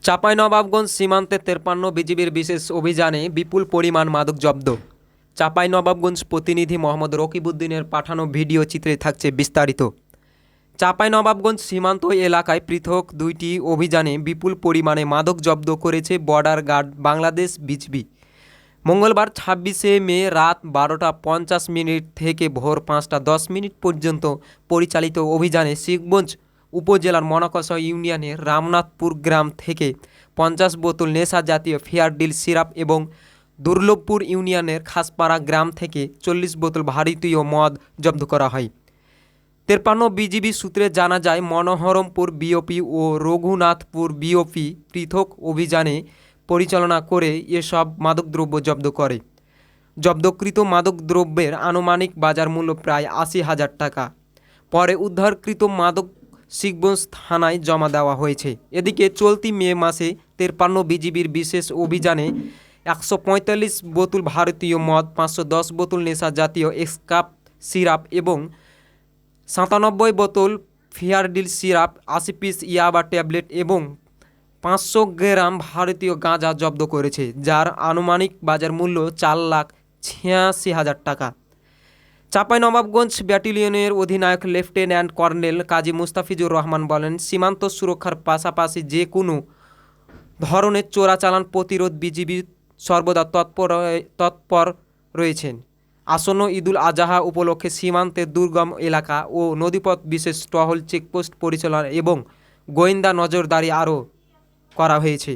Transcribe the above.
চাঁপাইনবাবগঞ্জ সীমান্তে 53 বিজিবির বিশেষ অভিযানে বিপুল পরিমাণ মাদক জব্দ। চাঁপাইনবাবগঞ্জ প্রতিনিধি মোহাম্মদ রকিবউদ্দিনের পাঠানো ভিডিও চিত্রে থাকছে বিস্তারিত। চাঁপাইনবাবগঞ্জ সীমান্ত এলাকায় পৃথক দুইটি অভিযানে বিপুল পরিমাণে মাদক জব্দ করেছে বর্ডার গার্ড বাংলাদেশ বিজিবি। মঙ্গলবার 26শে মে রাত 12:50 থেকে ভোর 5:10 পর্যন্ত পরিচালিত অভিযানে শিখগঞ্জ উপজেলার মনাকসা ইউনিয়নের রামনাথপুর গ্রাম থেকে 50 বোতল নেশা জাতীয় ফেয়ারডিল সিরাপ এবং দুর্লভপুর ইউনিয়নের খাসপাড়া গ্রাম থেকে 40 বোতল ভারতীয় মদ জব্দ করা হয়। 53 বিজিবি সূত্রে জানা যায়, মনোহরমপুর বিওপি ও রঘুনাথপুর বিওপি পৃথক অভিযানে পরিচালনা করে এসব মাদকদ্রব্য জব্দ করে। জব্দকৃত মাদকদ্রব্যের আনুমানিক বাজার মূল্য প্রায় 80,000 টাকা। পরে উদ্ধারকৃত মাদক শিখগঞ্জ থানায় জমা দেওয়া হয়েছে। এদিকে চলতি মে মাসে 53 বিজিবির বিশেষ অভিযানে 145 বোতল ভারতীয় মদ, 510 বোতল নেশা জাতীয় এসকাপ সিরাপ এবং 97 বোতল ফেয়ারডিল সিরাপ, 80 পিস ইয়াবা ট্যাবলেট এবং 500 গ্রাম ভারতীয় গাঁজা জব্দ করেছে, যার আনুমানিক বাজার মূল্য 4,86,000 টাকা। চাঁপাইনবাবগঞ্জ ব্যাটালিয়নের অধিনায়ক লেফটেন্যান্ট কর্নেল কাজী মুস্তাফিজুর রহমান বলেন, সীমান্ত সুরক্ষার পাশাপাশি যে কোনো ধরনের চোরাচালান প্রতিরোধ বিজিবি সর্বদা তৎপর রয়েছেন। আসন্ন ঈদুল আজহা উপলক্ষে সীমান্তের দুর্গম এলাকা ও নদীপথ বিশেষ টহল চেকপোস্ট পরিচালনা এবং গোয়েন্দা নজরদারি আরও করা হয়েছে।